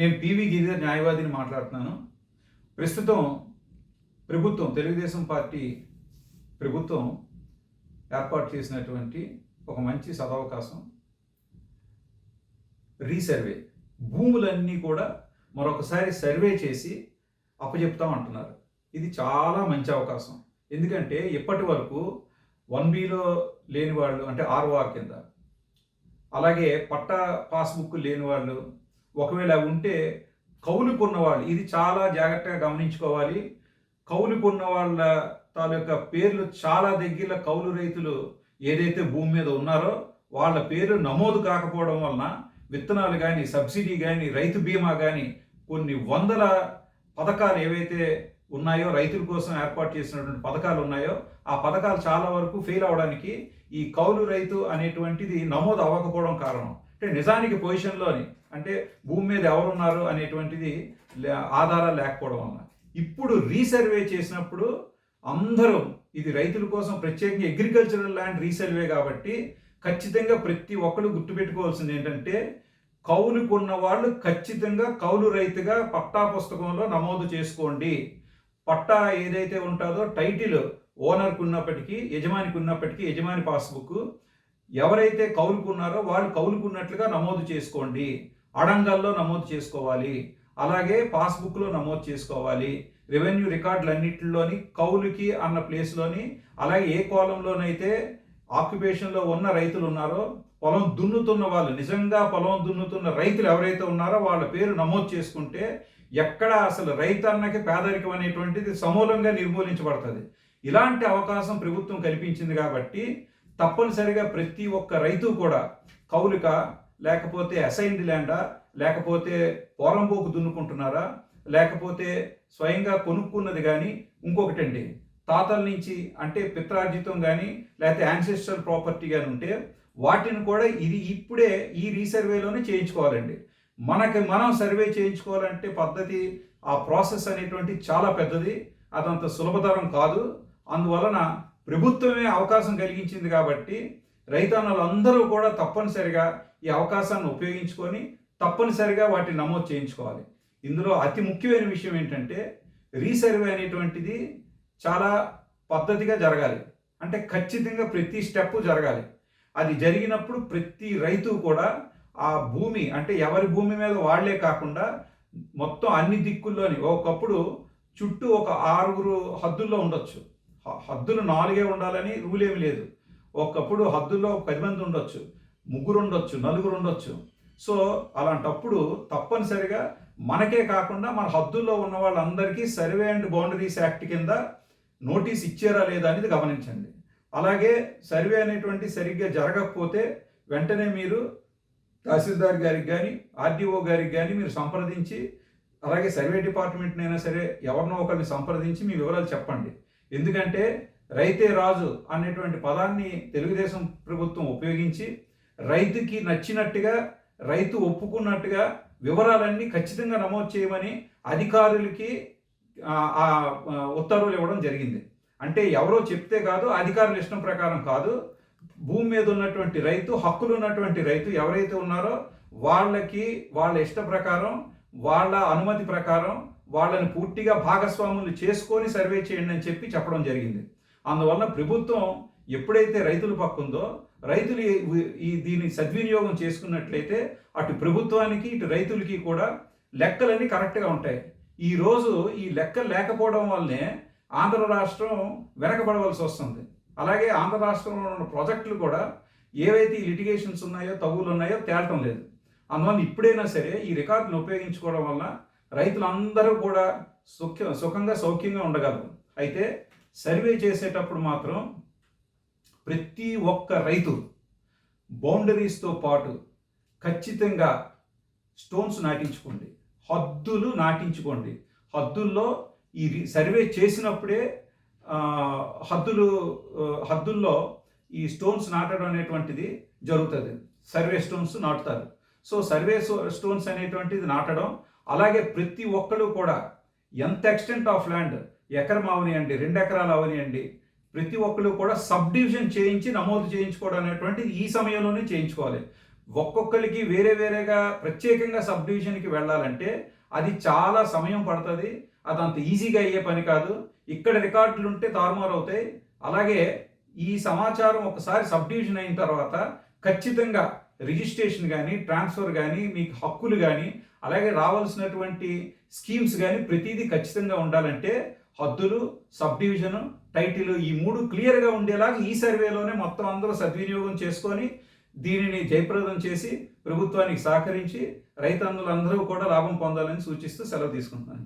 నేను పివి గిరిధర్ న్యాయవాదిని మాట్లాడుతున్నాను. ప్రస్తుతం తెలుగుదేశం పార్టీ ప్రభుత్వం ఏర్పాటు చేసినటువంటి ఒక మంచి సదవకాశం రీసర్వే. భూములన్నీ కూడా మరొకసారి సర్వే చేసి అప్పచెప్తాం అంటున్నారు. ఇది చాలా మంచి అవకాశం. ఎందుకంటే ఇప్పటి వరకు 1Bలో లేని వాళ్ళు, అంటే ఆర్ఓఆర్ కింద, అలాగే పట్టా పాస్బుక్ లేని వాళ్ళు, ఒకవేళ ఉంటే కౌలుకున్న వాళ్ళు, ఇది చాలా జాగ్రత్తగా గమనించుకోవాలి. కౌలుకున్న వాళ్ళ తాలూకా పేర్లు చాలా దగ్గర కౌలు రైతులు ఏదైతే భూమి మీద ఉన్నారో వాళ్ళ పేర్లు నమోదు కాకపోవడం వలన విత్తనాలు కానీ, సబ్సిడీ కానీ, రైతు బీమా కానీ, కొన్ని వందల పథకాలు ఏవైతే ఉన్నాయో, రైతుల కోసం ఏర్పాటు చేసినటువంటి పథకాలు ఉన్నాయో, ఆ పథకాలు చాలా వరకు ఫెయిల్ అవడానికి ఈ కౌలు రైతు అనేటువంటిది నమోదు అవ్వకపోవడం కారణం. అంటే నిజానికి పొజిషన్లోని, అంటే భూమి మీద ఎవరున్నారు అనేటువంటిది ఆధారాలు లేకపోవడం వలన ఇప్పుడు రీసర్వే చేసినప్పుడు అందరూ, ఇది రైతుల కోసం ప్రత్యేకంగా అగ్రికల్చరల్ ల్యాండ్ రీసర్వే కాబట్టి ఖచ్చితంగా ప్రతి ఒక్కరు గుర్తుపెట్టుకోవాల్సింది ఏంటంటే, కౌలుకున్న వాళ్ళు ఖచ్చితంగా కౌలు రైతుగా పట్టా పుస్తకంలో నమోదు చేసుకోండి. పట్టా ఏదైతే ఉంటుందో టైటిల్ ఓనర్కి ఉన్నప్పటికీ, యజమానికి ఉన్నప్పటికీ, యజమాని పాస్బుక్ ఎవరైతే కౌలుకున్నారో వాళ్ళు కౌలుకున్నట్లుగా నమోదు చేసుకోండి. అడంగల్లో నమోదు చేసుకోవాలి, అలాగే పాస్బుక్లో నమోదు చేసుకోవాలి. రెవెన్యూ రికార్డులన్నింటిలోని కౌలుకి అన్న ప్లేస్లోని, అలాగే ఏ కోలంలోనైతే ఆక్యుపేషన్లో ఉన్న రైతులు ఉన్నారో, పొలం దున్నుతున్న వాళ్ళు, నిజంగా పొలం దున్నుతున్న రైతులు ఎవరైతే ఉన్నారో వాళ్ళ పేరు నమోదు చేసుకుంటే ఎక్కడ అసలు రైతన్నకి పేదరికం అనేటువంటిది సమూలంగా నిర్మూలించబడుతుంది. ఇలాంటి అవకాశం ప్రభుత్వం కల్పించింది కాబట్టి తప్పనిసరిగా ప్రతి ఒక్క రైతు కూడా కౌలుక, లేకపోతే అసైన్డ్ ల్యాండా, లేకపోతే పోరంబోకు దున్నుకుంటున్నారా, లేకపోతే స్వయంగా కొనుక్కున్నది కానీ, ఇంకొకటండి తాతల నుంచి అంటే పిత్రార్జితం కానీ, లేకపోతే యాన్సెస్ట్రల్ ప్రాపర్టీ కానీ ఉంటే వాటిని కూడా ఇది ఇప్పుడే ఈ రీసర్వేలోనే చేయించుకోవాలండి. మనం సర్వే చేయించుకోవాలంటే పద్ధతి, ఆ ప్రాసెస్ అనేటువంటి చాలా పెద్దది, అదంత సులభతరం కాదు. అందువలన ప్రభుత్వమే అవకాశం కలిగించింది కాబట్టి రైతన్నలందరూ కూడా తప్పనిసరిగా ఈ అవకాశాన్ని ఉపయోగించుకొని తప్పనిసరిగా వాటిని నమోదు చేయించుకోవాలి. ఇందులో అతి ముఖ్యమైన విషయం ఏంటంటే, రీసర్వే అనేటువంటిది చాలా పద్ధతిగా జరగాలి. అంటే ఖచ్చితంగా ప్రతి స్టెప్ జరగాలి. అది జరిగినప్పుడు ప్రతి రైతు కూడా ఆ భూమి, అంటే ఎవరి భూమి మీద వాళ్లే కాకుండా మొత్తం అన్ని దిక్కుల్లోని, ఒకప్పుడు చుట్టూ ఒక 6 హద్దుల్లో ఉండొచ్చు. హద్దులు 4 ఉండాలని రూల్ ఏమి లేదు. ఒకప్పుడు హద్దుల్లో 10 మంది ఉండొచ్చు, 3 ఉండొచ్చు, 4 ఉండొచ్చు. సో అలాంటప్పుడు తప్పనిసరిగా మనకే కాకుండా మన హద్దుల్లో ఉన్న వాళ్ళందరికీ సర్వే అండ్ బౌండరీస్ యాక్ట్ కింద నోటీస్ ఇచ్చారా లేదా అనేది గమనించండి. అలాగే సర్వే అనేటువంటి సరిగ్గా జరగకపోతే వెంటనే మీరు తహసీల్దార్ గారికి కానీ, ఆర్డీఓ గారికి కానీ మీరు సంప్రదించి, అలాగే సర్వే డిపార్ట్మెంట్ని అయినా సరే ఎవరినో ఒకరిని సంప్రదించి మీ వివరాలు చెప్పండి. ఎందుకంటే రైతే రాజు అనేటువంటి పదాన్ని తెలుగుదేశం ప్రభుత్వం ఉపయోగించి రైతుకి నచ్చినట్టుగా, రైతు ఒప్పుకున్నట్టుగా వివరాలన్నీ ఖచ్చితంగా నమోదు చేయమని అధికారులకి ఉత్తర్వులు ఇవ్వడం జరిగింది. అంటే ఎవరో చెప్తే కాదు, అధికారుల ఇష్టం ప్రకారం కాదు. భూమి మీద ఉన్నటువంటి రైతు, హక్కులు ఉన్నటువంటి రైతు ఎవరైతే ఉన్నారో వాళ్ళకి వాళ్ళ ఇష్ట ప్రకారం, వాళ్ళ అనుమతి ప్రకారం వాళ్ళని పూర్తిగా భాగస్వాములు చేసుకొని సర్వే చేయండి అని చెప్పడం జరిగింది. అందువలన ప్రభుత్వం ఎప్పుడైతే రైతుల పక్కుందో, రైతులు దీన్ని సద్వినియోగం చేసుకున్నట్లయితే అటు ప్రభుత్వానికి ఇటు రైతులకి కూడా లెక్కలన్నీ కరెక్ట్గా ఉంటాయి. ఈరోజు ఈ లెక్కలు లేకపోవడం వల్లనే ఆంధ్ర రాష్ట్రం వెనకబడవలసి వస్తుంది. అలాగే ఆంధ్ర రాష్ట్రంలో ఉన్న ప్రాజెక్టులు కూడా ఏవైతే ఈ లిటిగేషన్స్ ఉన్నాయో, తగులు ఉన్నాయో తేలటం లేదు. అందువల్ల ఇప్పుడైనా సరే ఈ రికార్డును ఉపయోగించుకోవడం వల్ల రైతులందరూ కూడా సుఖంగా సౌఖ్యంగా ఉండగలరు. అయితే సర్వే చేసేటప్పుడు మాత్రం ప్రతి ఒక్క రైతు బౌండరీస్తో పాటు ఖచ్చితంగా స్టోన్స్ నాటించుకోండి, హద్దులు నాటించుకోండి. హద్దుల్లో ఈ సర్వే చేసినప్పుడే హద్దుల్లో ఈ స్టోన్స్ నాటడం అనేటువంటిది జరుగుతుంది. సర్వే స్టోన్స్ నాటుతారు. సో సర్వే స్టోన్స్ అనేటువంటిది నాటడం, అలాగే ప్రతి ఒక్కరు కూడా ఎంత ఎక్స్టెంట్ ఆఫ్ ల్యాండ్, ఎకరం అవనియండి, 2 ఎకరాలు అవనియండి, ప్రతి ఒక్కరు కూడా సబ్ డివిజన్ చేయించి నమోదు చేయించుకోవడం అనేటువంటిది ఈ సమయంలోనే చేయించుకోవాలి. ఒక్కొక్కరికి వేరే వేరేగా ప్రత్యేకంగా సబ్ డివిజన్కి వెళ్ళాలంటే అది చాలా సమయం పడుతుంది. అది అంత ఈజీగా అయ్యే పని కాదు. ఇక్కడ రికార్డులు ఉంటే తారుమారు అవుతాయి. అలాగే ఈ సమాచారం ఒకసారి సబ్ డివిజన్ అయిన తర్వాత ఖచ్చితంగా రిజిస్ట్రేషన్ కానీ, ట్రాన్స్ఫర్ కానీ, మీకు హక్కులు కానీ, అలాగే రావాల్సినటువంటి స్కీమ్స్ కానీ ప్రతిదీ ఖచ్చితంగా ఉండాలంటే హద్దులు, సబ్ డివిజను, టైటిల్ ఈ 3 క్లియర్గా ఉండేలాగా ఈ సర్వేలోనే మొత్తం అందరూ సద్వినియోగం చేసుకొని దీనిని జయప్రదం చేసి ప్రభుత్వానికి సహకరించి రైతన్నులందరూ కూడా లాభం పొందాలని సూచిస్తూ సెలవు తీసుకుంటున్నాను.